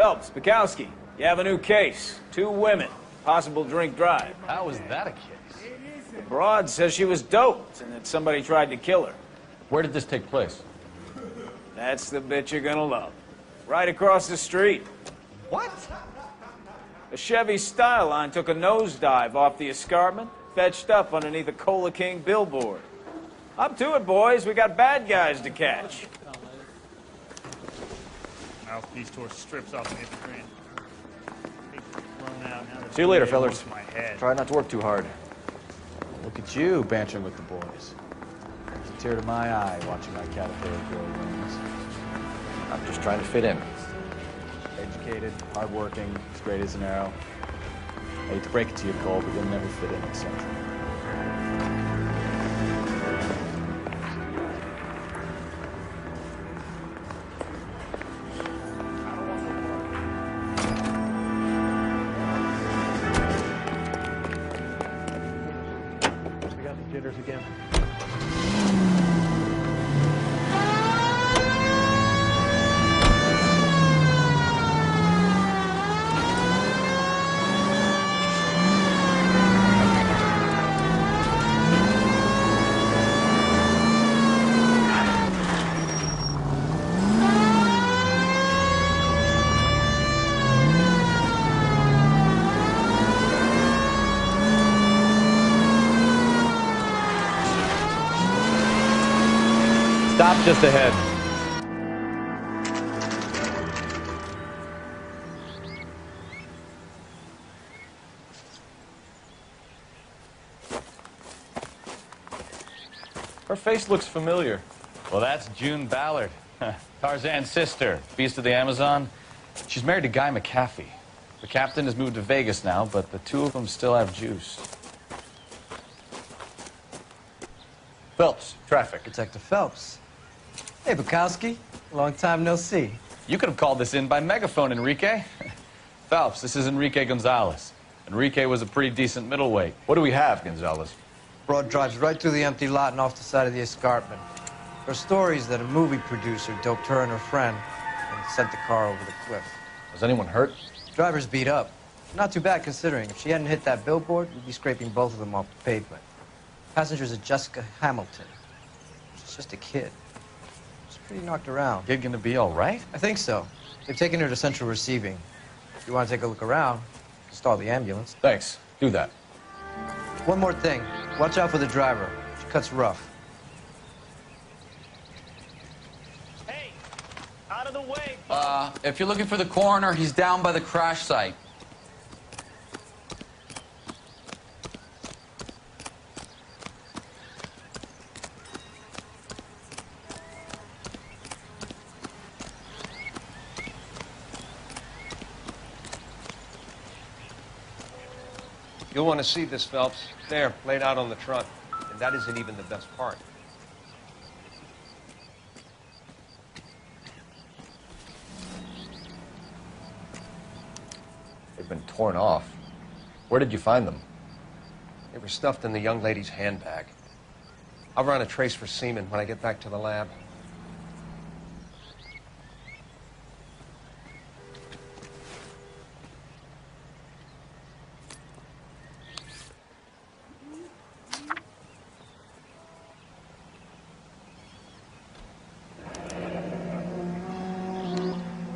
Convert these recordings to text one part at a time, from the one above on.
Phelps, Bukowski, you have a new case. 2 women, possible drink drive. How is that a case? The broad says she was doped and that somebody tried to kill her. Where did this take place? That's the bit you're gonna love. Right across the street. What? A Chevy Styline took a nosedive off the escarpment, fetched up underneath a Cola King billboard. Up to it, boys. We got bad guys to catch. Mouthpiece tore strips off me at the train. See you later, fellas. My head. Try not to work too hard. Look at you, bantering with the boys. There's a tear to my eye watching my caterpillar grow wings. I'm just trying to fit in. Educated, hardworking, straight as an arrow. I hate to break it to you, Cole, but you'll never fit in Central. We got the jitters again. Stop just ahead. Her face looks familiar. Well, that's June Ballard, Tarzan's sister, beast of the Amazon. She's married to Guy McAfee. The captain has moved to Vegas now, but the 2 of them still have juice. Phelps, traffic. Detective Phelps. Hey, Bukowski. Long time no see. You could have called this in by megaphone, Enrique. Phelps, this is Enrique Gonzalez. Enrique was a pretty decent middleweight. What do we have, Gonzalez? Broad drives right through the empty lot and off the side of the escarpment. There are stories that a movie producer doped her and her friend and sent the car over the cliff. Was anyone hurt? Driver's beat up. Not too bad considering. If she hadn't hit that billboard, we'd be scraping both of them off the pavement. Passenger's a Jessica Hamilton. She's just a kid. She's pretty knocked around. Kid gonna be all right? I think so. They've taken her to central receiving. If you want to take a look around, you can stall the ambulance. Thanks. Do that. One more thing. Watch out for the driver. She cuts rough. Hey, out of the way. If you're looking for the coroner, he's down by the crash site. You'll want to see this, Phelps. There, laid out on the trunk. And that isn't even the best part. They've been torn off. Where did you find them? They were stuffed in the young lady's handbag. I'll run a trace for semen when I get back to the lab.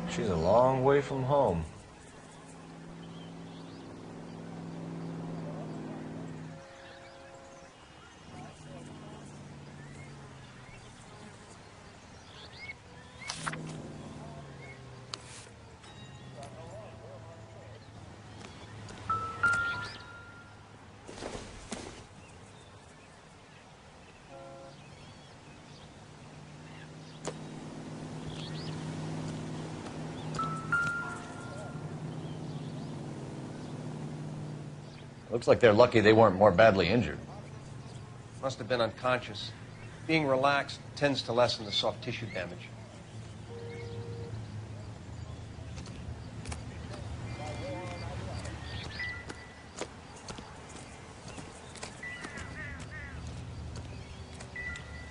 She's a long way from home. Looks like they're lucky they weren't more badly injured. Must have been unconscious. Being relaxed tends to lessen the soft tissue damage.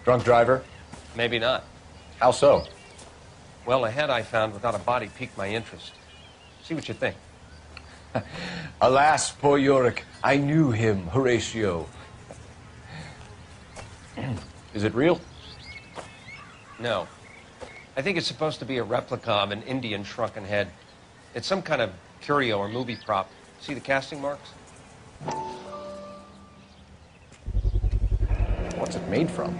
Drunk driver? Maybe not. How so? Well, a head I found without a body piqued my interest. See what you think. Alas, poor Yorick, I knew him, Horatio. Is it real? No. I think it's supposed to be a replica of an Indian shrunken head. It's some kind of curio or movie prop. See the casting marks? What's it made from?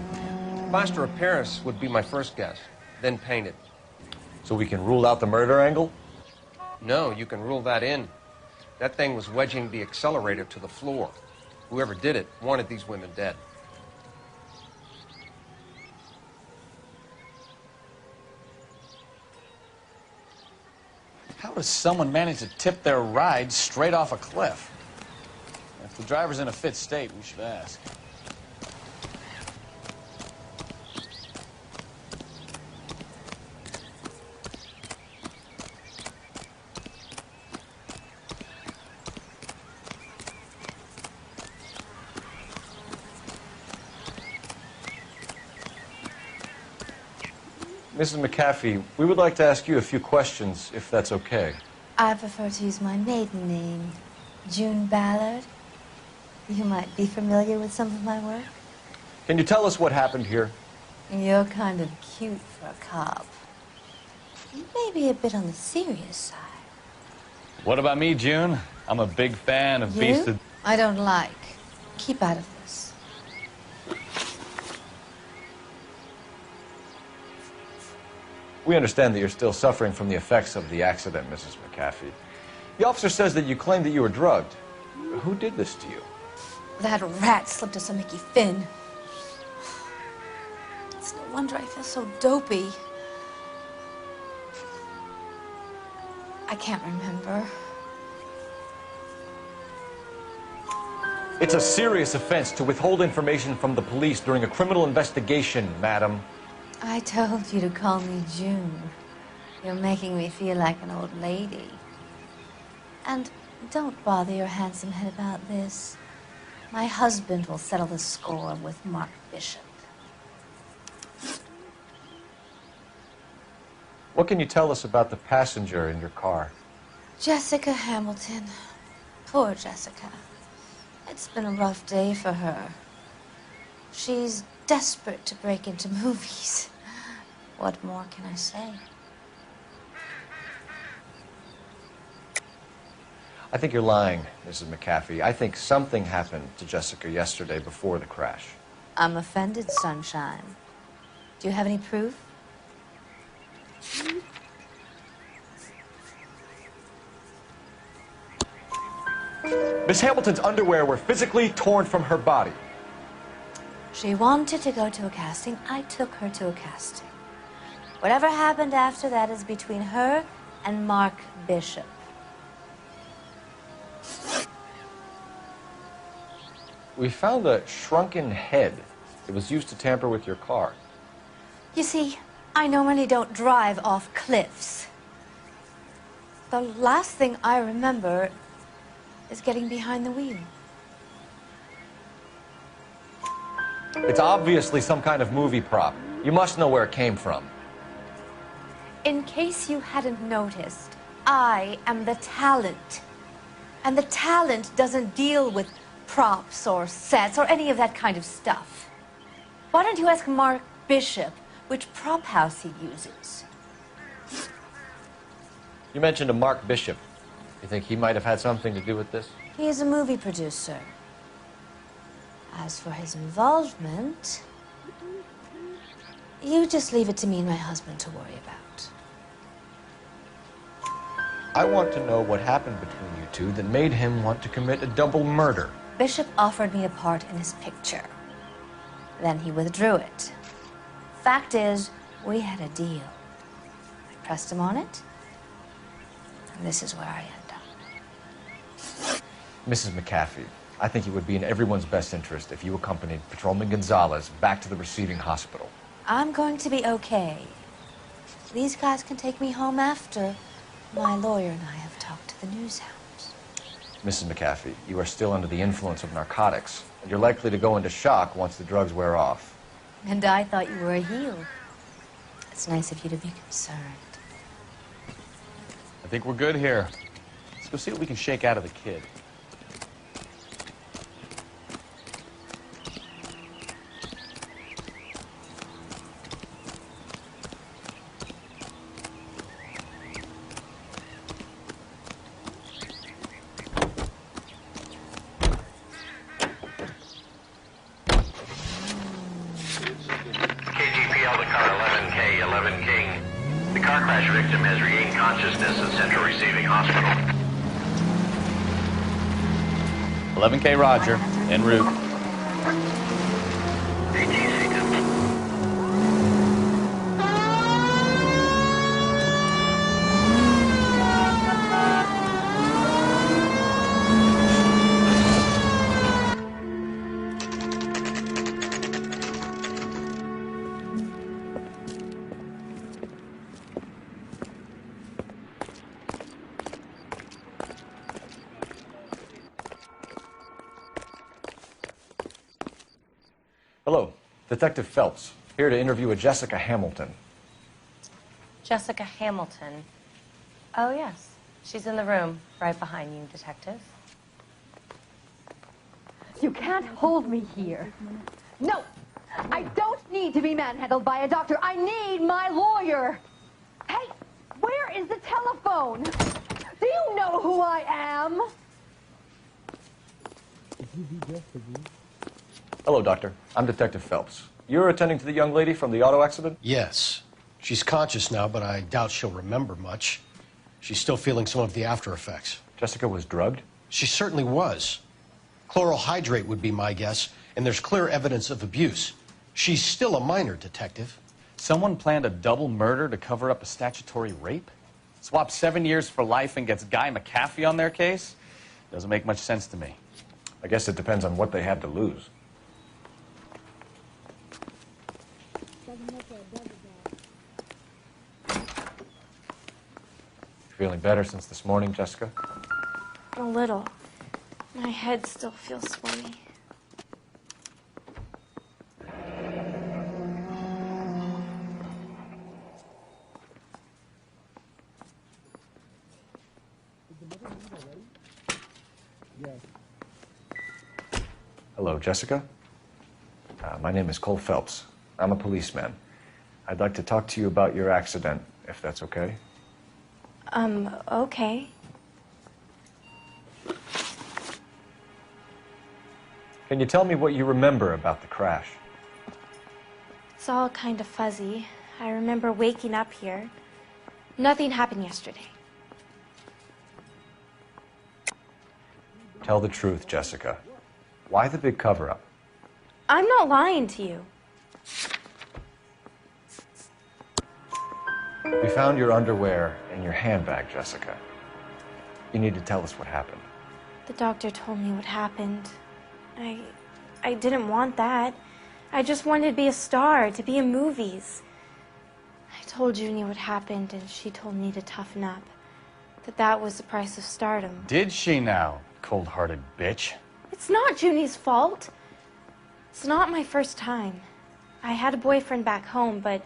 Plaster of Paris would be my first guess, then painted. So we can rule out the murder angle? No, you can rule that in. That thing was wedging the accelerator to the floor. Whoever did it wanted these women dead. How does someone manage to tip their ride straight off a cliff? If the driver's in a fit state, we should ask. Mrs. McAfee, we would like to ask you a few questions, if that's okay. I prefer to use my maiden name, June Ballard. You might be familiar with some of my work. Can you tell us what happened here? You're kind of cute for a cop. Maybe a bit on the serious side. What about me, June? I'm a big fan of Beast of... I don't like. Keep out of this. We understand that you're still suffering from the effects of the accident, Mrs. McAfee. The officer says that you claimed that you were drugged. Who did this to you? That rat slipped us a Mickey Finn. It's no wonder I feel so dopey. I can't remember. It's a serious offense to withhold information from the police during a criminal investigation, madam. I told you to call me June. You're making me feel like an old lady. And don't bother your handsome head about this. My husband will settle the score with Mark Bishop. What can you tell us about the passenger in your car? Jessica Hamilton. Poor Jessica. It's been a rough day for her. She's desperate to break into movies. What more can I say? I think you're lying, Mrs. McAfee. I think something happened to Jessica yesterday before the crash. I'm offended, Sunshine. Do you have any proof? Miss Hamilton's underwear were physically torn from her body. She wanted to go to a casting. I took her to a casting. Whatever happened after that is between her and Mark Bishop. We found a shrunken head. It was used to tamper with your car. You see, I normally don't drive off cliffs. The last thing I remember is getting behind the wheel. It's obviously some kind of movie prop. You must know where it came from. In case you hadn't noticed, I am the talent. And the talent doesn't deal with props or sets or any of that kind of stuff. Why don't you ask Mark Bishop which prop house he uses? You mentioned a Mark Bishop. You think he might have had something to do with this? He is a movie producer. As for his involvement, you just leave it to me and my husband to worry about. I want to know what happened between you two that made him want to commit a double murder. Bishop offered me a part in his picture. Then he withdrew it. Fact is, we had a deal. I pressed him on it, and this is where I end up. Mrs. McAfee, I think it would be in everyone's best interest if you accompanied Patrolman Gonzalez back to the receiving hospital. I'm going to be okay. These guys can take me home after. My lawyer and I have talked to the news hounds. Mrs. McAfee, you are still under the influence of narcotics, and you're likely to go into shock once the drugs wear off. And I thought you were a heel. It's nice of you to be concerned. I think we're good here. Let's go see what we can shake out of the kid. KGPL to car 11K, 11 King. The car crash victim has regained consciousness at Central Receiving Hospital. 11K Roger, en route. 18 seconds. Hello, Detective Phelps, here to interview a Jessica Hamilton. Jessica Hamilton. Oh, yes. She's in the room, right behind you, Detective. You can't hold me here. No! I don't need to be manhandled by a doctor. I need my lawyer! Hey, where is the telephone? Do you know who I am? Hello, Doctor. I'm Detective Phelps. You're attending to the young lady from the auto accident? Yes. She's conscious now, but I doubt she'll remember much. She's still feeling some of the after effects. Jessica was drugged? She certainly was. Chloral hydrate would be my guess, and there's clear evidence of abuse. She's still a minor, Detective. Someone planned a double murder to cover up a statutory rape? Swap 7 years for life and gets Guy McAfee on their case? Doesn't make much sense to me. I guess it depends on what they had to lose. Feeling better since this morning, Jessica? A little. My head still feels swimmy. Hello, Jessica. My name is Cole Phelps. I'm a policeman. I'd like to talk to you about your accident, if that's okay. Okay. Can you tell me what you remember about the crash? It's all kind of fuzzy. I remember waking up here. Nothing happened yesterday. Tell the truth, Jessica. Why the big cover-up? I'm not lying to you. We found your underwear in your handbag, Jessica. You need to tell us what happened. The doctor told me what happened. I didn't want that. I just wanted to be a star, to be in movies. I told Junie what happened, and she told me to toughen up. That was the price of stardom. Did she now, cold-hearted bitch? It's not Junie's fault. It's not my first time. I had a boyfriend back home, but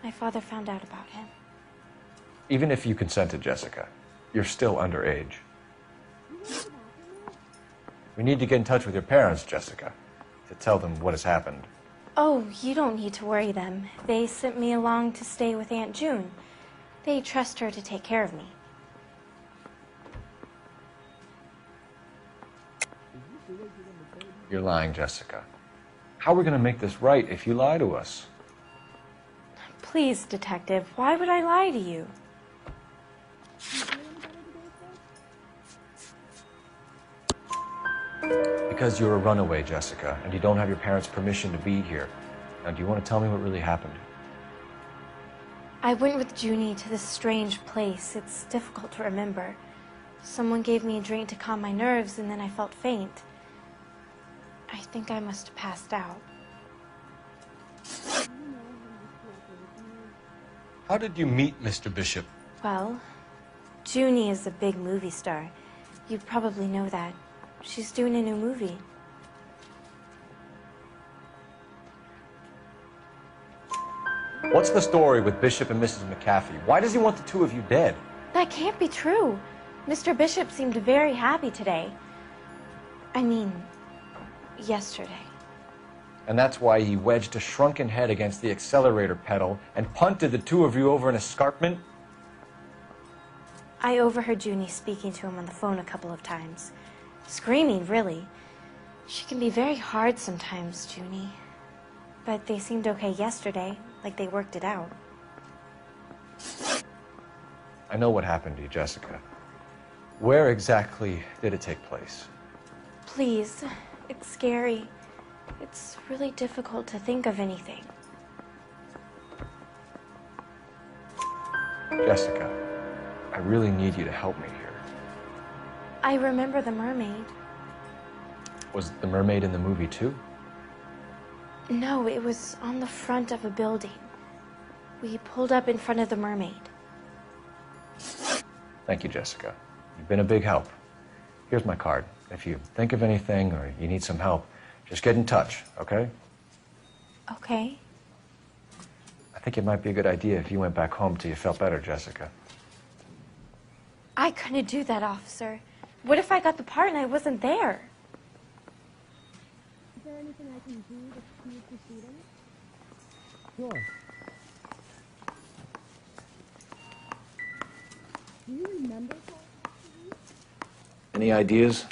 my father found out about him. Even if you consented, Jessica, you're still underage. We need to get in touch with your parents, Jessica, to tell them what has happened. Oh, you don't need to worry them. They sent me along to stay with Aunt June. They trust her to take care of me. You're lying, Jessica. How are we going to make this right if you lie to us? Please, Detective, why would I lie to you? Because you're a runaway, Jessica, and you don't have your parents' permission to be here. Now, do you want to tell me what really happened? I went with Junie to this strange place. It's difficult to remember. Someone gave me a drink to calm my nerves, and then I felt faint. I think I must have passed out. How did you meet Mr. Bishop? Well, Junie is a big movie star. You'd probably know that. She's doing a new movie. What's the story with Bishop and Mrs. McAfee? Why does he want the two of you dead? That can't be true. Mr. Bishop seemed very happy today. I mean, yesterday. And that's why he wedged a shrunken head against the accelerator pedal and punted the two of you over an escarpment? I overheard Junie speaking to him on the phone a couple of times. Screaming, really. She can be very hard sometimes, Junie. But they seemed okay yesterday, like they worked it out. I know what happened to you, Jessica. Where exactly did it take place? Please, it's scary. It's really difficult to think of anything. Jessica, I really need you to help me here. I remember the mermaid. Was the mermaid in the movie too? No, it was on the front of a building. We pulled up in front of the mermaid. Thank you, Jessica. You've been a big help. Here's my card. If you think of anything or you need some help, just get in touch, okay? Okay. I think it might be a good idea if you went back home till you felt better, Jessica. I couldn't do that, officer. What if I got the part and I wasn't there? Is there anything I can do to speed proceedings? Sure. Do you remember? Any ideas?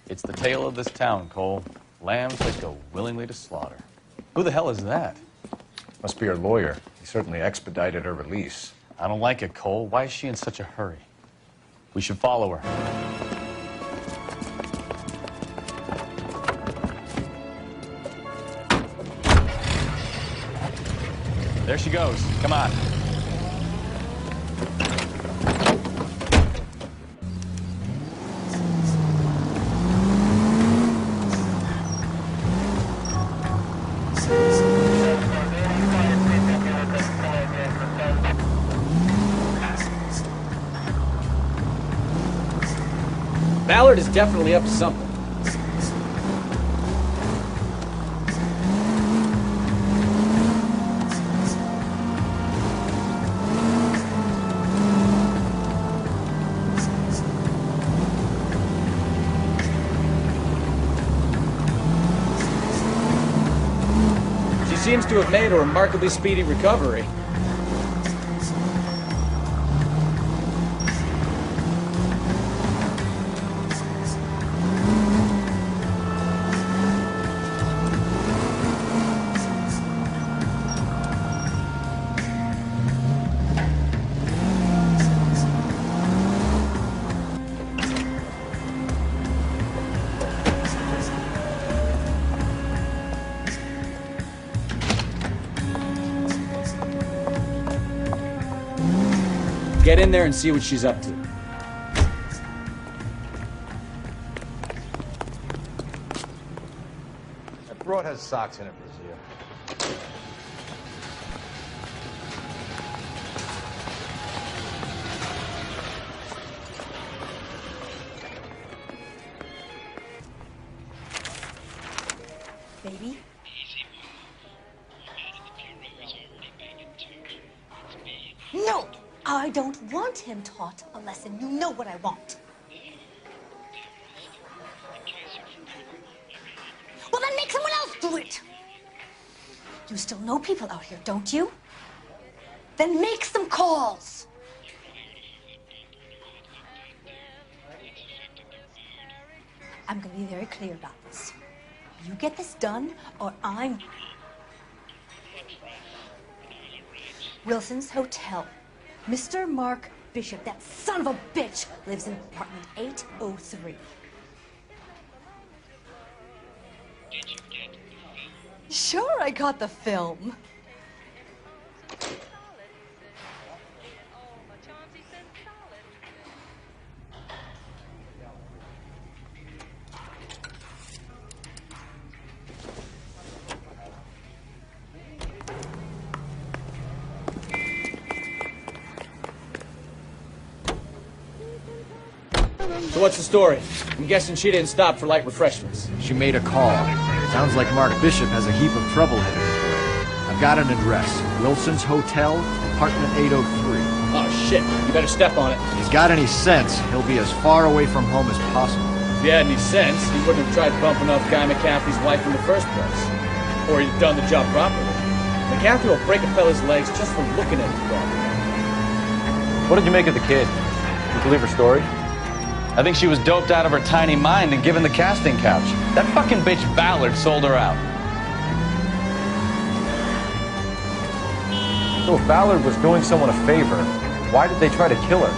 It's the tale of this town, Cole. Lambs that go willingly to slaughter. Who the hell is that? Must be her lawyer. He certainly expedited her release. I don't like it, Cole. Why is she in such a hurry? We should follow her. There she goes. Come on. Ballard is definitely up to something. She seems to have made a remarkably speedy recovery. Get in there and see what she's up to. That broad has socks in it, Brazil. Baby? No! I don't want him taught a lesson. You know what I want. Well, then make someone else do it! You still know people out here, don't you? Then make some calls! I'm gonna be very clear about this. You get this done, or I'm... Wilson's Hotel. Mr. Mark Bishop, that son of a bitch, lives in apartment 803. Did you get the film? Sure, I got the film. So what's the story? I'm guessing she didn't stop for light refreshments. She made a call. Sounds like Mark Bishop has a heap of trouble headed his way. I've got an address. Wilson's Hotel, apartment 803. Oh, Shit, you better step on it. If he's got any sense, he'll be as far away from home as possible. If he had any sense, he wouldn't have tried bumping off Guy McCaffrey's wife in the first place. Or he'd have done the job properly. McCaffrey will break a fella's legs just for looking at his property. What did you make of the kid? You believe her story? I think she was doped out of her tiny mind and given the casting couch. That fucking bitch Ballard sold her out. So if Ballard was doing someone a favor, why did they try to kill her?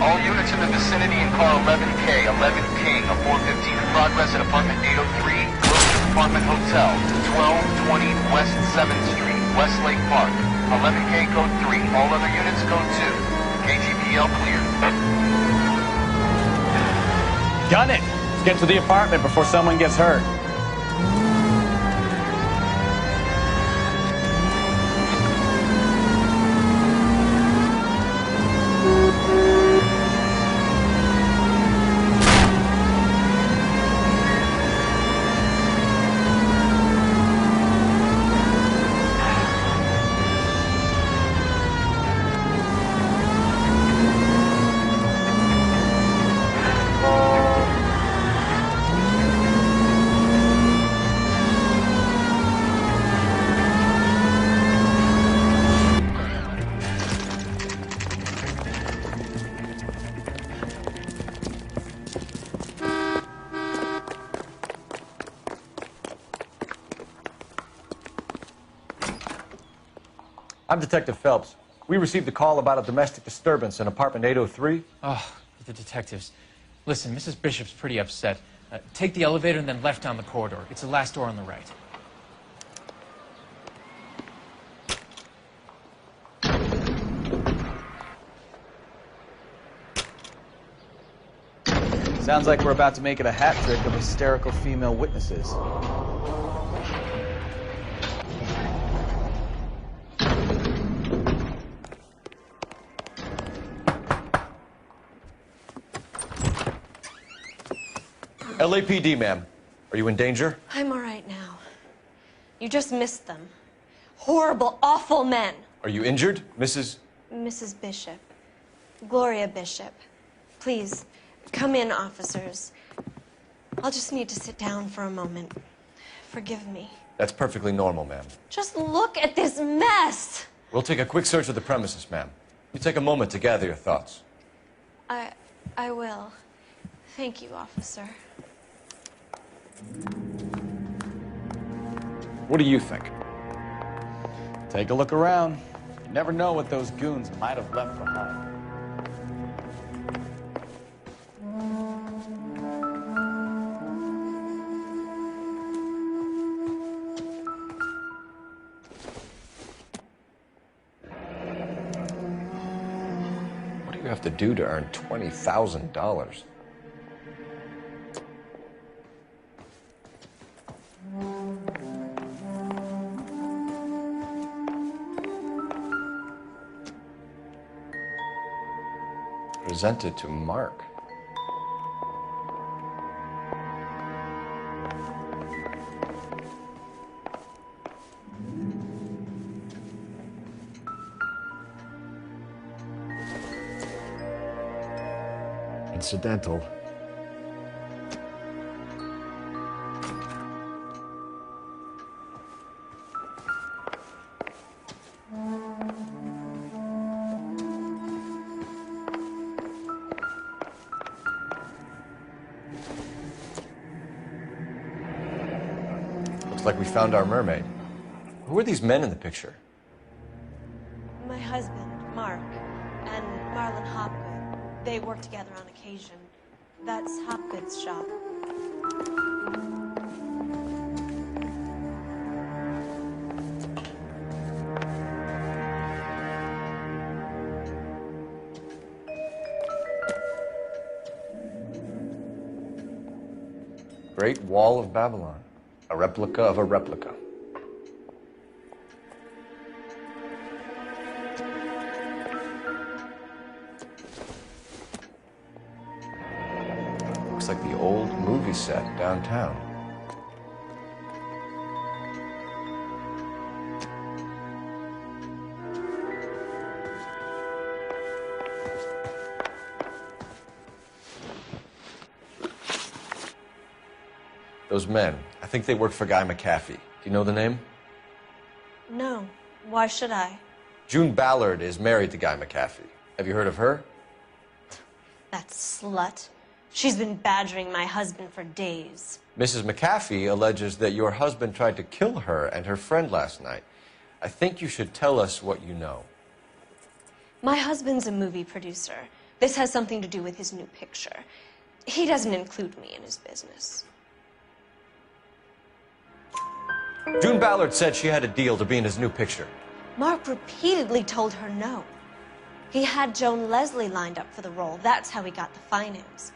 All units in the vicinity in car 11K, 11 King, a 415 in progress at apartment 803, close to apartment hotel, 1220 West 7th Street, Westlake Park. 11K code 3, all other units code 2. KGPL cleared. Gun it! Let's get to the apartment before someone gets hurt. I'm Detective Phelps. We received a call about a domestic disturbance in apartment 803. Oh, the detectives. Listen, Mrs. Bishop's pretty upset. Take the elevator and then left down the corridor. It's the last door on the right. Sounds like we're about to make it a hat trick of hysterical female witnesses. LAPD, ma'am. Are you in danger? I'm all right now. You just missed them. Horrible, awful men. Are you injured, Mrs.? Mrs. Bishop. Gloria Bishop. Please, come in, officers. I'll just need to sit down for a moment. Forgive me. That's perfectly normal, ma'am. Just look at this mess. We'll take a quick search of the premises, ma'am. You take a moment to gather your thoughts. I will. Thank you, officer. What do you think? Take a look around. You never know what those goons might have left behind. What do you have to do to earn $20,000? Presented to Mark. Incidental. Looks like we found our mermaid. Who are these men in the picture? My husband, Mark, and Marlon Hopgood. They work together on occasion. That's Hopgood's shop. Great Wall of Babylon. A replica of a replica. McAfee set downtown. Those men, I think they work for Guy McAfee. Do you know the name? No. Why should I? June Ballard is married to Guy McAfee. Have you heard of her? That slut. She's been badgering my husband for days. Mrs. McAfee alleges that your husband tried to kill her and her friend last night. I think you should tell us what you know. My husband's a movie producer. This has something to do with his new picture. He doesn't include me in his business. June Ballard said she had a deal to be in his new picture. Mark repeatedly told her no. He had Joan Leslie lined up for the role. That's how he got the finance.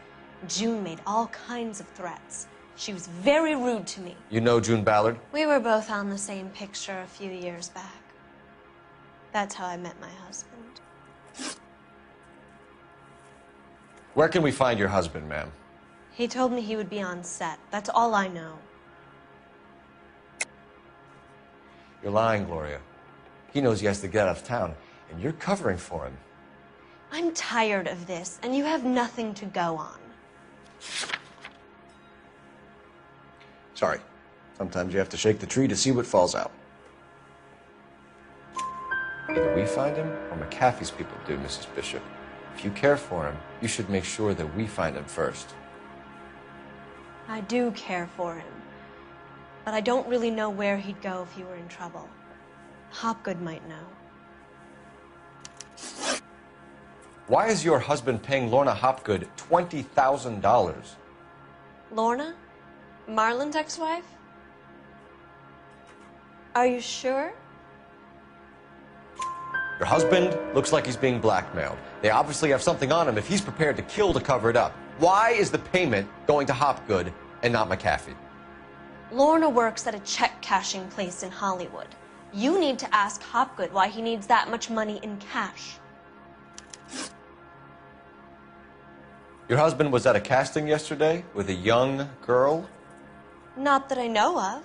June made all kinds of threats. She was very rude to me. You know June Ballard? We were both on the same picture a few years back. That's how I met my husband. Where can we find your husband, ma'am? He told me he would be on set. That's all I know. You're lying, Gloria. He knows he has to get out of town, and you're covering for him. I'm tired of this, and you have nothing to go on. Sorry. Sometimes you have to shake the tree to see what falls out. Either we find him, or McAfee's people do, Mrs. Bishop. If you care for him, you should make sure that we find him first. I do care for him. But I don't really know where he'd go if he were in trouble. Hopgood might know. Why is your husband paying Lorna Hopgood $20,000? Lorna? Marlon's ex-wife? Are you sure? Your husband looks like he's being blackmailed. They obviously have something on him if he's prepared to kill to cover it up. Why is the payment going to Hopgood and not McAfee? Lorna works at a check-cashing place in Hollywood. You need to ask Hopgood why he needs that much money in cash. Your husband was at a casting yesterday with a young girl? Not that I know of.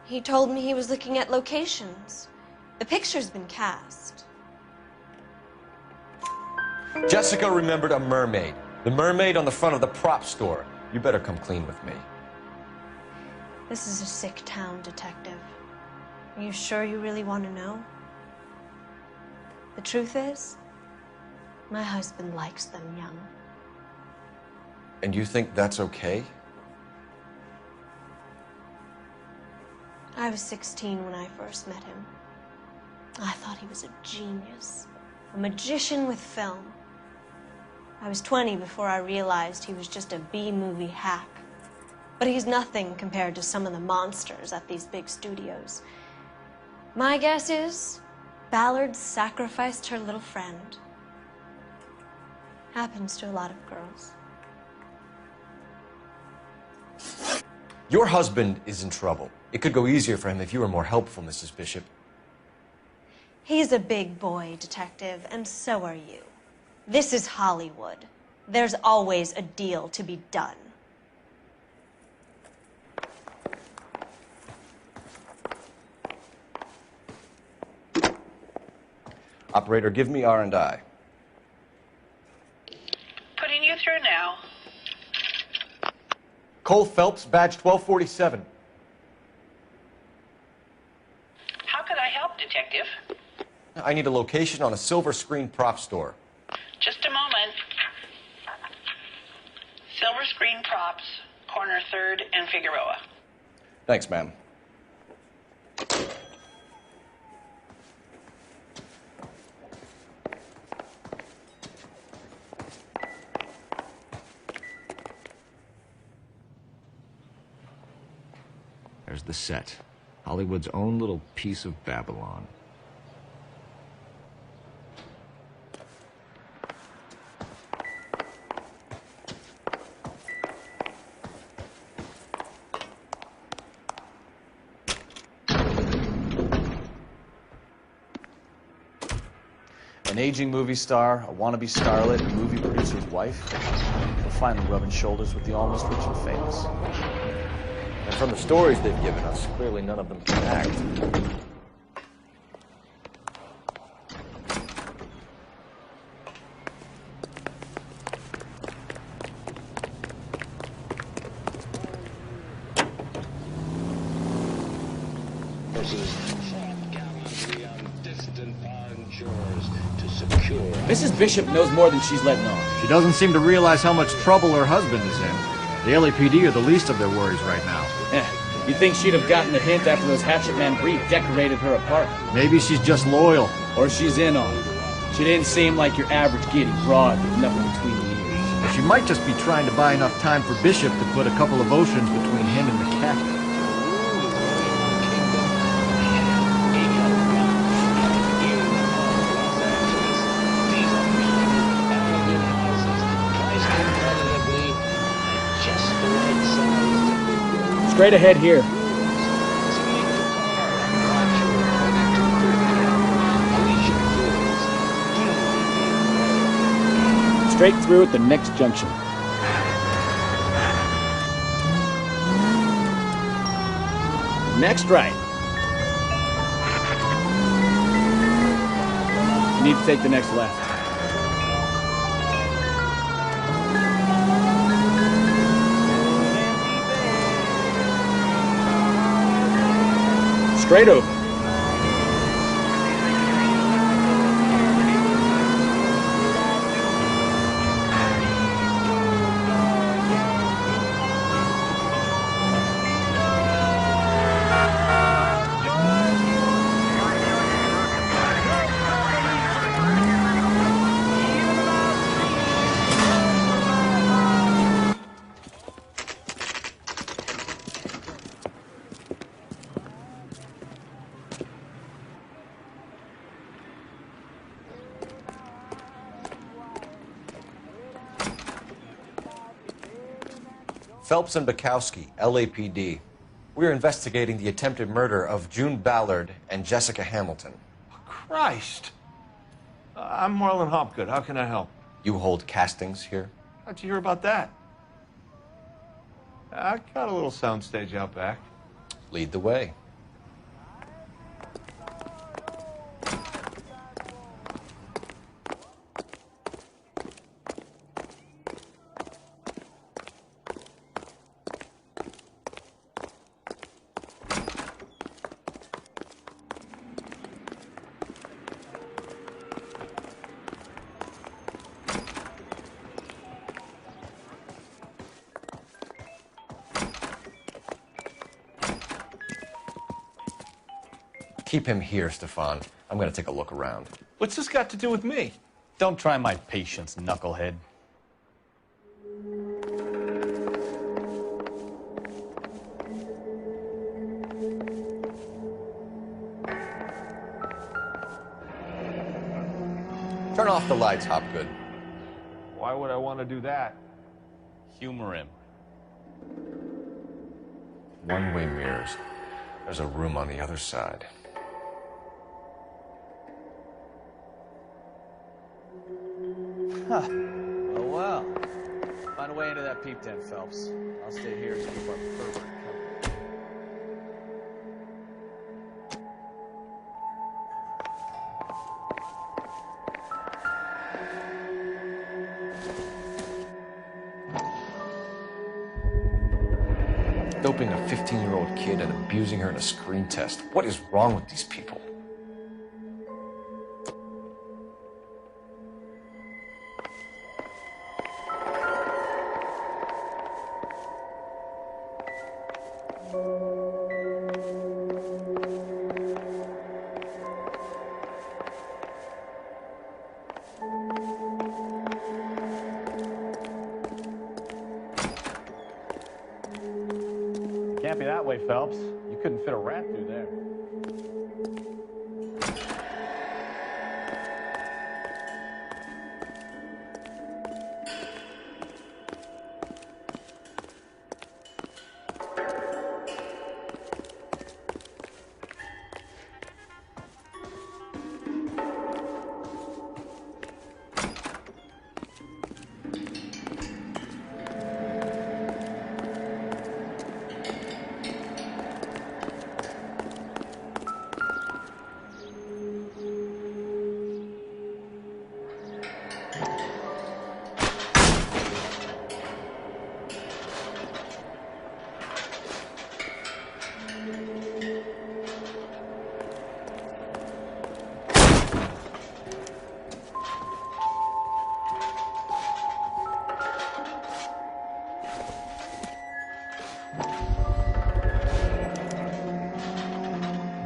He told me he was looking at locations. The picture's been cast. Jessica remembered a mermaid. The mermaid on the front of the prop store. You better come clean with me. This is a sick town, Detective. Are you sure you really want to know? The truth is, my husband likes them young. And you think that's okay? I was 16 when I first met him. I thought he was a genius, a magician with film. I was 20 before I realized he was just a B-movie hack. But he's nothing compared to some of the monsters at these big studios. My guess is Ballard sacrificed her little friend. Happens to a lot of girls. Your husband is in trouble. It could go easier for him if you were more helpful, Mrs. Bishop. He's a big boy, Detective, and so are you. This is Hollywood. There's always a deal to be done. Operator, give me R&I. Putting you through now. Cole Phelps, badge 1247. How could I help, Detective? I need a location on a silver screen prop store. Just a moment. Silver Screen Props, corner 3rd and Figueroa. Thanks, ma'am. There's the set. Hollywood's own little piece of Babylon. An aging movie star, a wannabe starlet, a movie producer's wife. We're finally rubbing shoulders with the almost rich and famous. And from the stories they've given us, clearly none of them can act. Mrs. Bishop knows more than she's letting on. She doesn't seem to realize how much trouble her husband is in. The LAPD are the least of their worries right now. You'd think she'd have gotten the hint after those Hatchet Man brief decorated her apartment. Maybe she's just loyal. Or she's in on it. She didn't seem like your average giddy broad with nothing between the ears. Or she might just be trying to buy enough time for Bishop to put a couple of oceans between him and the cat. Straight ahead here. Straight through at the next junction. Next right. You need to take the next left. Straight over. Phelps and Bukowski, LAPD. We're investigating the attempted murder of June Ballard and Jessica Hamilton. Christ! I'm Marlon Hopgood. How can I help? You hold castings here? How'd you hear about that? I got a little soundstage out back. Lead the way. Keep him here, Stefan. I'm going to take a look around. What's this got to do with me? Don't try my patience, knucklehead. Turn off the lights, Hopgood. Why would I want to do that? Humor him. One-way mirrors. There's a room on the other side. Huh. Oh, well. Find a way into that peep tent, Phelps. I'll stay here to keep our pervert company. Doping a 15-year-old kid and abusing her in a screen test. What is wrong with these people? Can't be that way, Phelps. You couldn't fit a rat through there.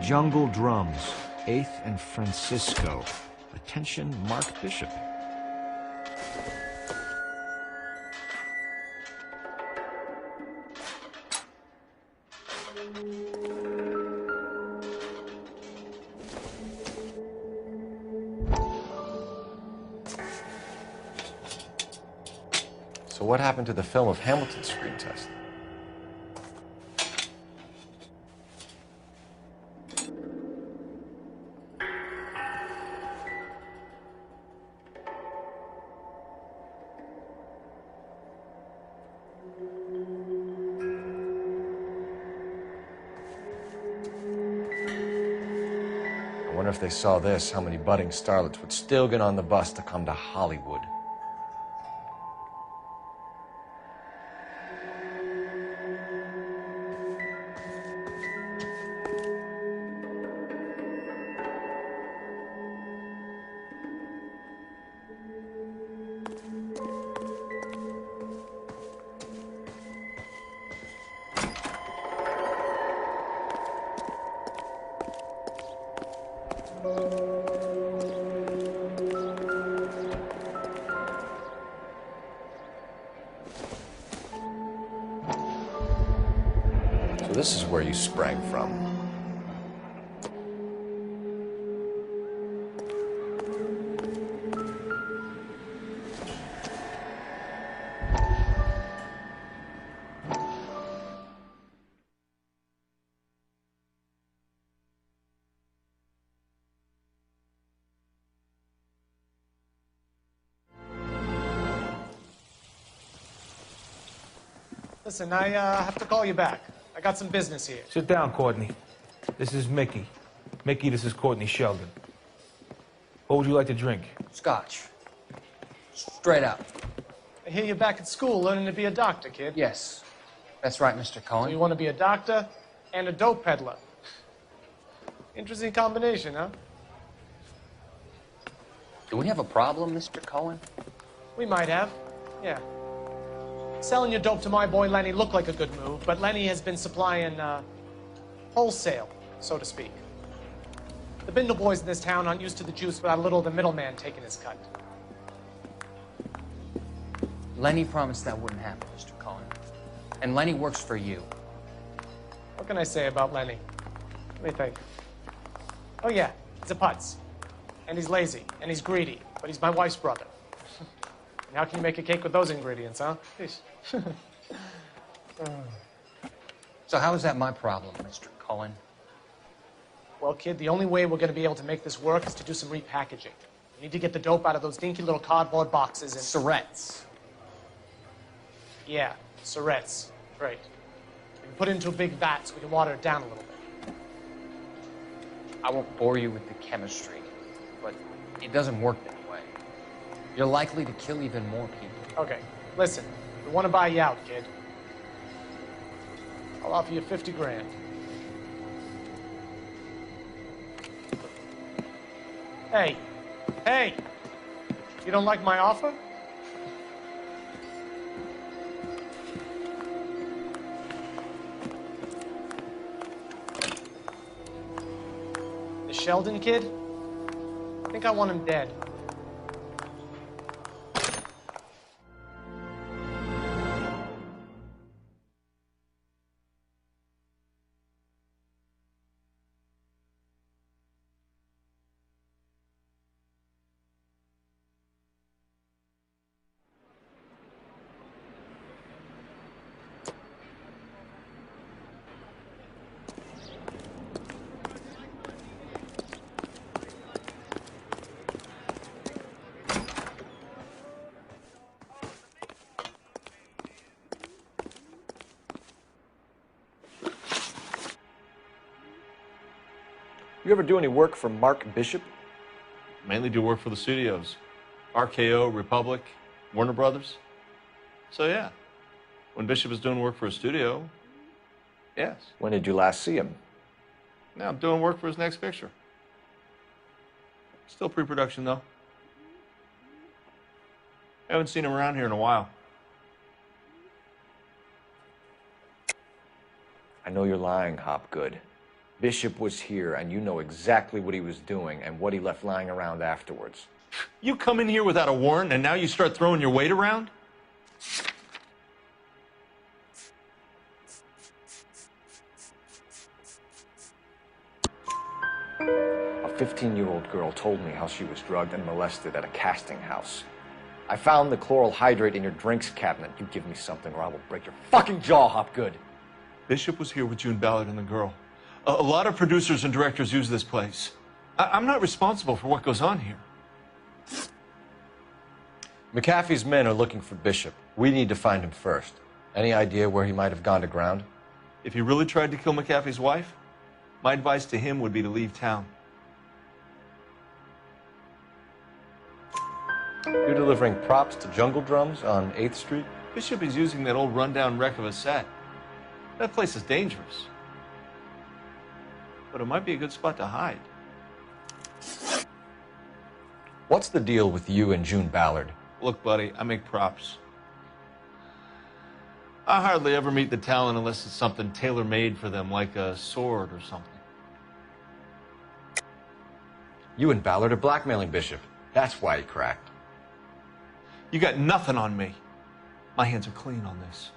Jungle Drums, 8th and Francisco. Attention, Mark Bishop. So what happened to the film of Hamilton's screen test? I wonder if they saw this, how many budding starlets would still get on the bus to come to Hollywood. So this is where you sprang from. Listen, I have to call you back. I got some business here. Sit down, Courtney. This is Mickey. Mickey, this is Courtney Sheldon. What would you like to drink? Scotch. Straight up. I hear you're back at school learning to be a doctor, kid. Yes. That's right, Mr. Cohen. So you want to be a doctor and a dope peddler. Interesting combination, huh? Do we have a problem, Mr. Cohen? We might have. Yeah. Selling your dope to my boy Lenny looked like a good move, but Lenny has been supplying, wholesale, so to speak. The Bindle boys in this town aren't used to the juice without a little of the middleman taking his cut. Lenny promised that wouldn't happen, Mr. Cohen. And Lenny works for you. What can I say about Lenny? Let me think. Oh yeah, he's a putz. And he's lazy, and he's greedy, but he's my wife's brother. And how can you make a cake with those ingredients, huh? So how is that my problem, Mr. Cohen? Well, kid, the only way we're going to be able to make this work is to do some repackaging. We need to get the dope out of those dinky little cardboard boxes and... Syrettes. Yeah, syrettes. Great. We can put it into a big vat so we can water it down a little bit. I won't bore you with the chemistry, but it doesn't work that way. You're likely to kill even more people. Okay, listen. We want to buy you out, kid. I'll offer you 50 grand. Hey, hey! You don't like my offer? The Sheldon kid? I think I want him dead. You ever do any work for Mark Bishop? Mainly do work for the studios. RKO, Republic, Warner Brothers. So yeah, when Bishop is doing work for a studio, yes. When did you last see him? Now I'm doing work for his next picture. Still pre-production though. I haven't seen him around here in a while. I know you're lying, Hopgood. Bishop was here, and you know exactly what he was doing and what he left lying around afterwards. You come in here without a warrant, and now you start throwing your weight around? A 15-year-old girl told me how she was drugged and molested at a casting house. I found the chloral hydrate in your drinks cabinet. You give me something or I will break your fucking jaw, Hopgood. Bishop was here with June Ballard and the girl. A lot of producers and directors use this place. I'm not responsible for what goes on here. McAfee's men are looking for Bishop. We need to find him first. Any idea where he might have gone to ground? If he really tried to kill McAfee's wife, my advice to him would be to leave town. You're delivering props to Jungle Drums on 8th Street? Bishop is using that old rundown wreck of a set. That place is dangerous. But it might be a good spot to hide. What's the deal with you and June Ballard? Look, buddy, I make props. I hardly ever meet the talent unless it's something tailor-made for them, like a sword or something. You and Ballard are blackmailing Bishop. That's why he cracked. You got nothing on me. My hands are clean on this.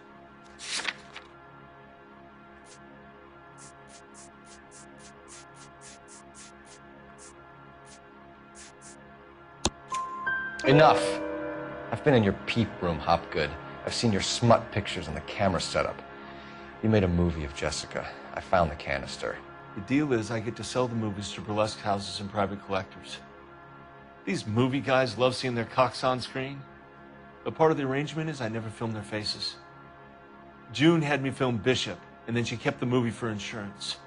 Enough. I've been in your peep room, Hopgood. I've seen your smut pictures on the camera setup. You made a movie of Jessica. I found the canister. The deal is I get to sell the movies to burlesque houses and private collectors. These movie guys love seeing their cocks on screen. But part of the arrangement is I never film their faces. June had me film Bishop, and then she kept the movie for insurance.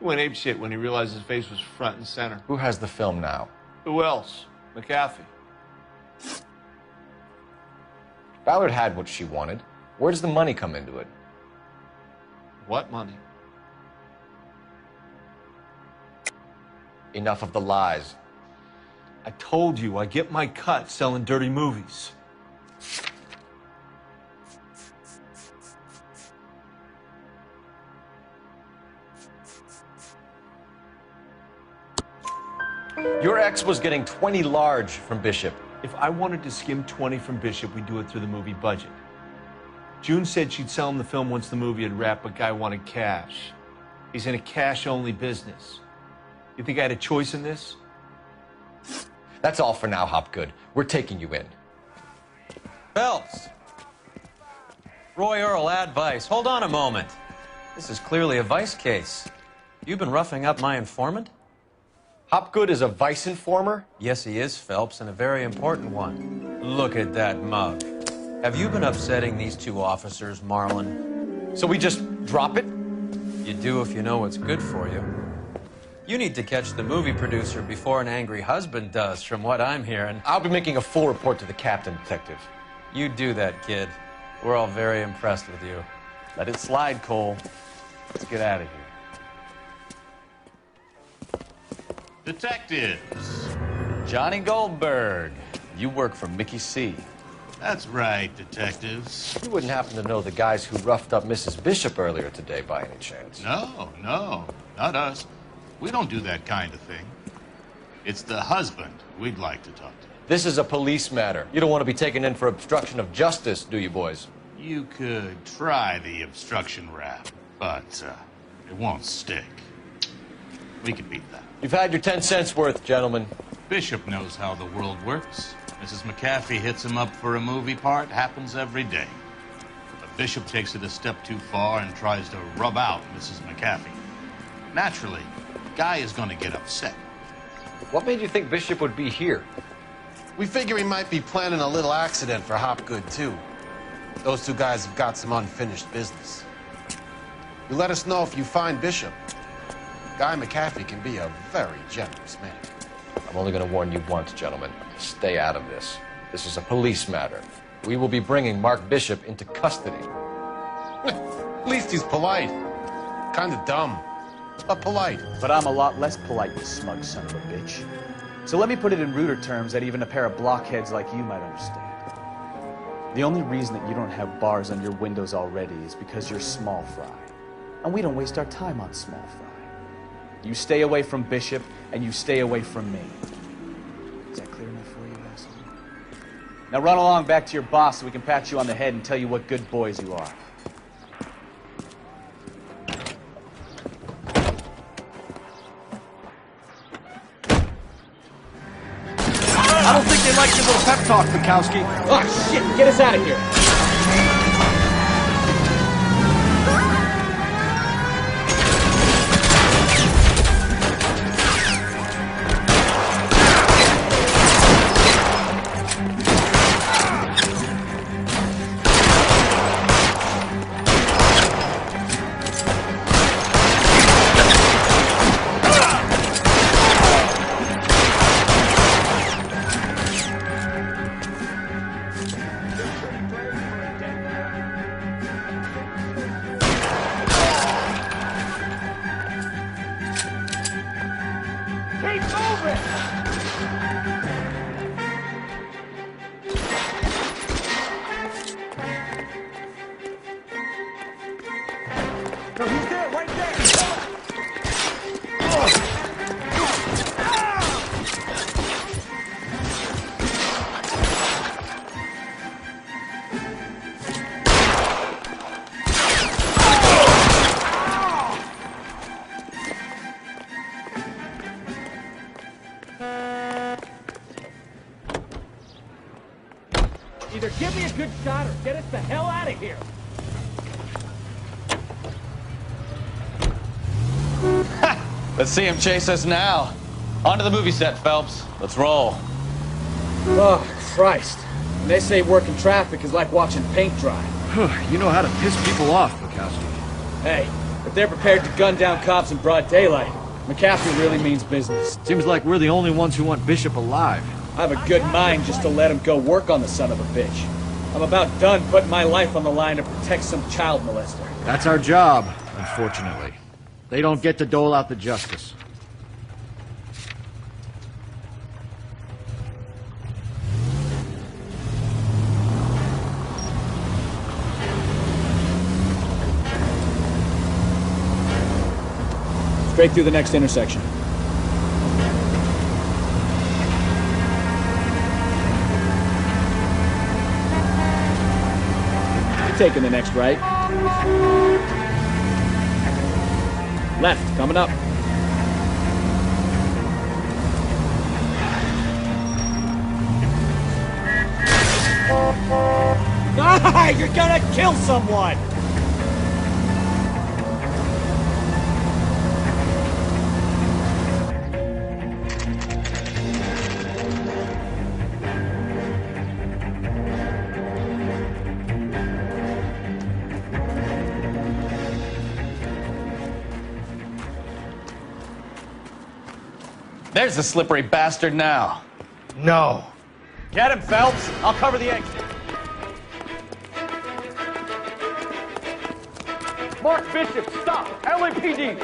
He went apeshit when he realized his face was front and center. Who has the film now? Who else? McAfee. Ballard had what she wanted. Where does the money come into it? What money? Enough of the lies. I told you, I get my cut selling dirty movies. Your ex was getting 20 large from Bishop. If I wanted to skim 20 from Bishop, we'd do it through the movie budget. June said she'd sell him the film once the movie had wrapped, but Guy wanted cash. He's in a cash-only business. You think I had a choice in this? That's all for now, Hopgood. We're taking you in. Phelps! Roy Earl, ad vice. Hold on a moment. This is clearly a vice case. You've been roughing up my informant? Hopgood is a vice informer? Yes, he is, Phelps, and a very important one. Look at that mug. Have you been upsetting these two officers, Marlin? So we just drop it? You do if you know what's good for you. You need to catch the movie producer before an angry husband does, from what I'm hearing. I'll be making a full report to the captain, Detective. You do that, kid. We're all very impressed with you. Let it slide, Cole. Let's get out of here. Detectives. Johnny Goldberg, you work for Mickey C. That's right, detectives. You wouldn't happen to know the guys who roughed up Mrs. Bishop earlier today by any chance? No, not us. We don't do that kind of thing. It's the husband we'd like to talk to. This is a police matter. You don't want to be taken in for obstruction of justice, do you, boys? You could try the obstruction rap, but it won't stick. We can beat that. You've had your 10 cents worth, gentlemen. Bishop knows how the world works. Mrs. McAfee hits him up for a movie part. Happens every day. But Bishop takes it a step too far and tries to rub out Mrs. McAfee. Naturally, Guy is going to get upset. What made you think Bishop would be here? We figure he might be planning a little accident for Hopgood, too. Those two guys have got some unfinished business. You let us know if you find Bishop. Guy McAfee can be a very generous man. I'm only going to warn you once, gentlemen. Stay out of this. This is a police matter. We will be bringing Mark Bishop into custody. At least he's polite. Kind of dumb, but polite. But I'm a lot less polite, you smug son of a bitch. So let me put it in ruder terms that even a pair of blockheads like you might understand. The only reason that you don't have bars on your windows already is because you're small fry. and we don't waste our time on small fry. You stay away from Bishop, and you stay away from me. Is that clear enough for you, asshole? Now run along back to your boss so we can pat you on the head and tell you what good boys you are. I don't think they like your little pep talk, Bukowski. Oh, shit! Get us out of here! Either give me a good shot or get us the hell out of here. Let's see him chase us now. On to the movie set, Phelps. Let's roll. Oh, Christ. When they say working traffic is like watching paint dry. You know how to piss people off, Bukowski. Hey, if they're prepared to gun down cops in broad daylight, McCaffrey really means business. Seems like we're the only ones who want Bishop alive. I have a good mind just to let him go work on the son of a bitch. I'm about done putting my life on the line to protect some child molester. That's our job, unfortunately. They don't get to dole out the justice. Straight through the next intersection. You're taking the next right. Left, coming up. Ah, you're gonna kill someone! There's the slippery bastard now. No. Get him, Phelps. I'll cover the exit. Mark Bishop, stop! LAPD!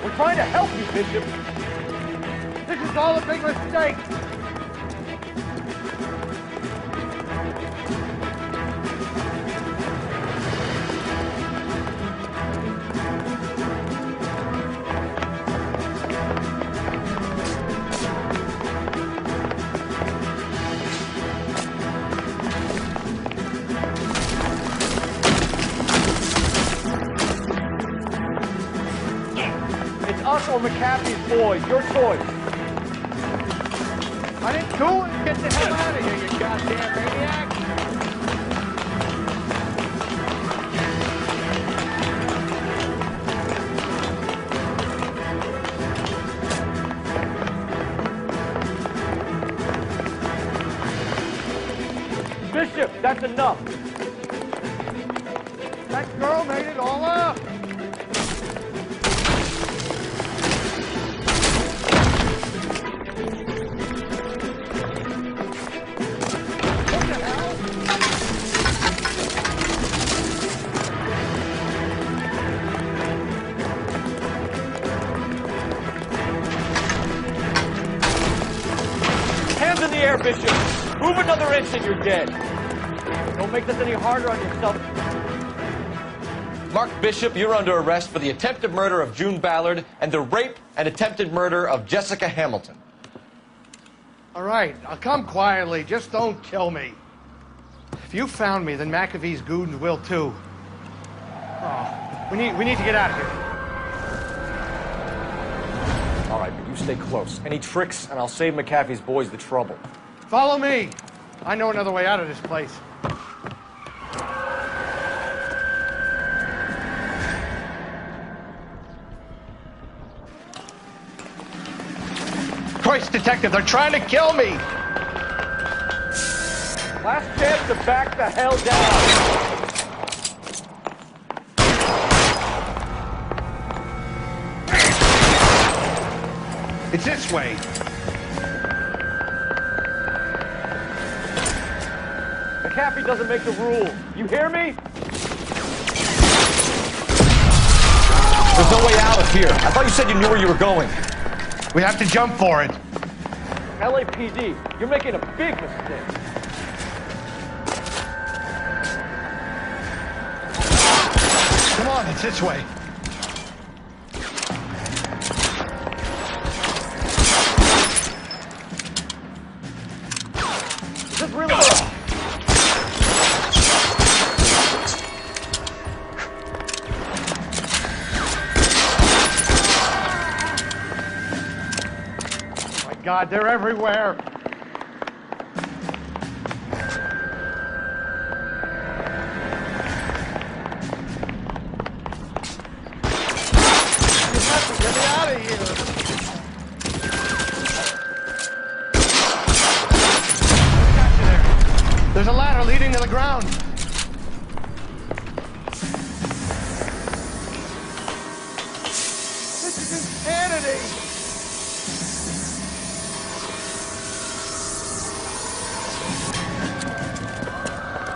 We're trying to help you, Bishop. This is all a big mistake. Us or McCaffrey's boys, your choice. I didn't do it. Get the hell out of here, you goddamn maniac. Bishop, that's enough. That girl made it all up. another inch and you're dead. Don't make this any harder on yourself. Mark Bishop, you're under arrest for the attempted murder of June Ballard and the rape and attempted murder of Jessica Hamilton. All right, I'll come quietly. Just don't kill me. If you found me, then McAfee's goons will too. Oh, we need to get out of here. All right, but you stay close. Any tricks, and I'll save McAfee's boys the trouble. Follow me. I know another way out of this place. Christ, detective, they're trying to kill me! Last chance to back the hell down! It's this way. McAfee doesn't make the rules. You hear me? There's no way out of here. I thought you said you knew where you were going. We have to jump for it. LAPD, you're making a big mistake. Come on, it's this way. This is really God, they're everywhere. You have to get me out of here. Got you there. There's a ladder leading to the ground. This is insanity.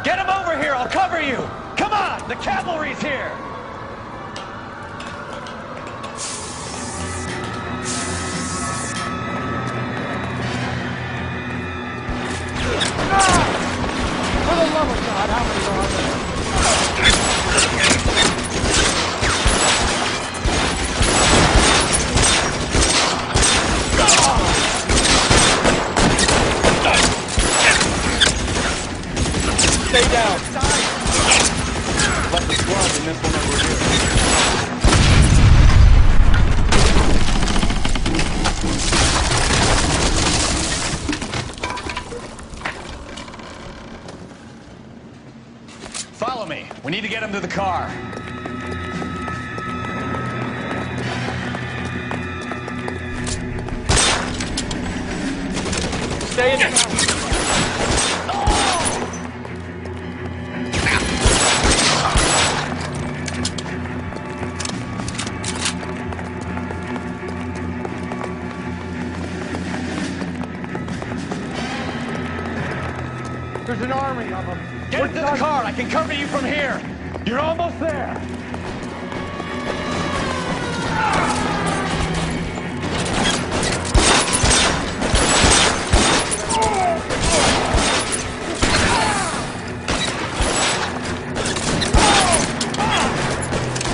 Get him over here, I'll cover you! Come on, the cavalry's here! For the love of God, how many are there? Stay down. Let the squad and this one over here. Follow me. We need to get him to the car. stay in the house. There's an army of them. Get into the car. I can cover you from here. You're almost there.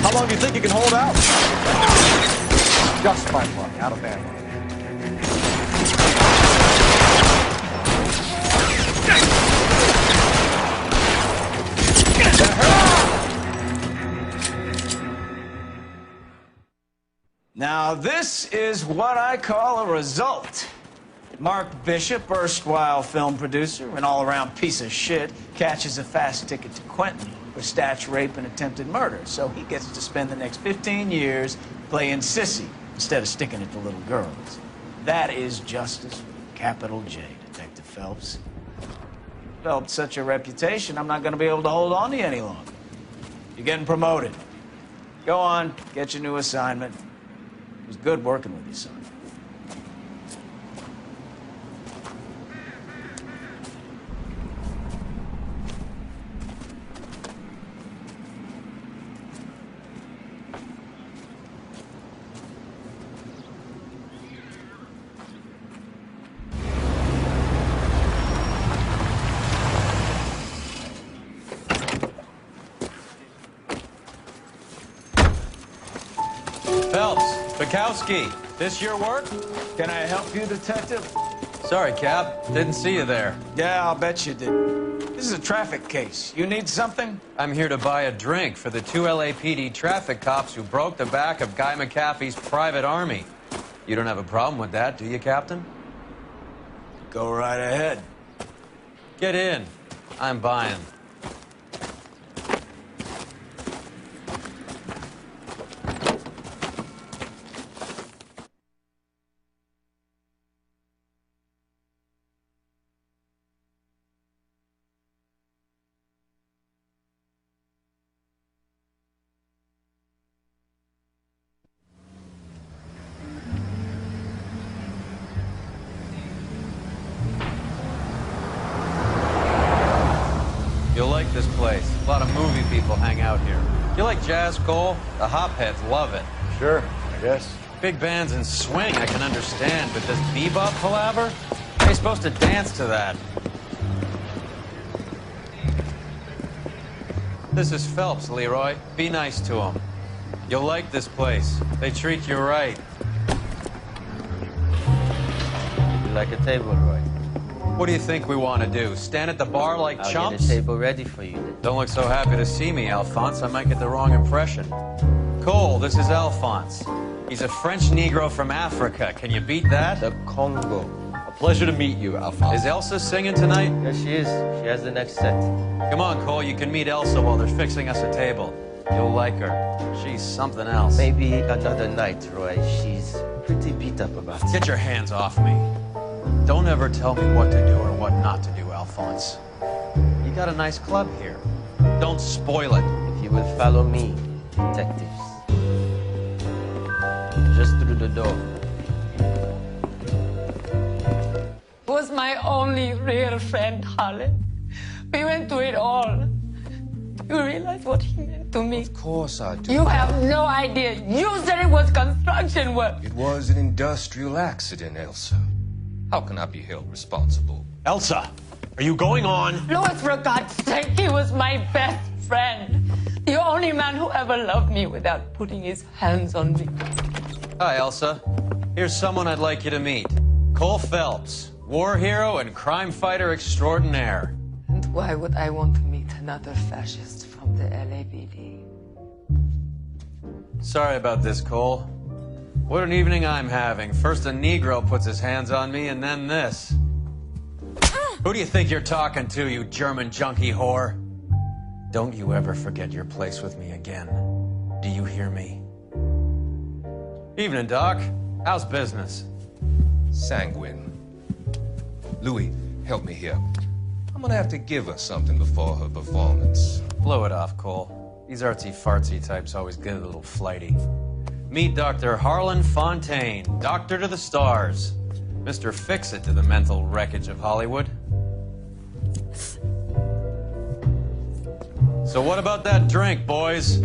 How long do you think you can hold out? Just my luck, out of ammo. Now, this is what I call a result. Mark Bishop, erstwhile film producer and all-around piece of shit, catches a fast ticket to Quentin for statch rape and attempted murder. So he gets to spend the next 15 years playing sissy instead of sticking it to little girls. That is justice, capital J, Detective Phelps. Developed such a reputation, I'm not going to be able to hold on to you any longer. You're getting promoted. Go on, get your new assignment. It was good working with you, son. Bukowski, this your work? Can I help you, detective? Sorry, Cap. Didn't see you there. Yeah, I'll bet you did. This is a traffic case. You need something? I'm here to buy a drink for the 2 LAPD traffic cops who broke the back of Guy McAfee's private army. You don't have a problem with that, do you, Captain? Go right ahead. Get in. I'm buying. You'll like this place. A lot of movie people hang out here. You like jazz, Cole? The hopheads love it. Sure, I guess. Big bands and swing, I can understand, but this bebop palaver? How are you supposed to dance to that? This is Phelps, Leroy. Be nice to him. You'll like this place. They treat you right. You like a table, Roy? What do you think we want to do? Stand at the bar like I'll chumps? get a table ready for you then. Don't look so happy to see me, Alphonse. I might get the wrong impression. Cole, this is Alphonse. He's a French Negro from Africa. Can you beat that? The Congo. A pleasure to meet you, Alphonse. Is Elsa singing tonight? Yes, she is. She has the next set. Come on, Cole. You can meet Elsa while they're fixing us a table. You'll like her. She's something else. Maybe another night, Roy. She's pretty beat up about it. Get your hands off me. Don't ever tell me what to do or what not to do, Alphonse. You got a nice club here. Don't spoil it. If you will follow me, detectives. Just through the door. Was my only real friend, Harlan. We went through it all. You realize what he meant to me? Of course I do. You have no idea. You said it was construction work. It was an industrial accident, Elsa. How can I be held responsible? Elsa, are you going on? Louis, for God's sake, he was my best friend. The only man who ever loved me without putting his hands on me. Hi, Elsa. Here's someone I'd like you to meet. Cole Phelps, war hero and crime fighter extraordinaire. And why would I want to meet another fascist from the LAPD? Sorry about this, Cole. What an evening I'm having. First a Negro puts his hands on me, and then this. Who do you think you're talking to, you German junkie whore? Don't you ever forget your place with me again. Do you hear me? Evening, Doc. How's business? Sanguine. Louis, help me here. I'm gonna have to give her something before her performance. Blow it off, Cole. These artsy-fartsy types always get a little flighty. Meet Dr. Harlan Fontaine, doctor to the stars. Mr. Fix-It to the mental wreckage of Hollywood. So what about that drink, boys?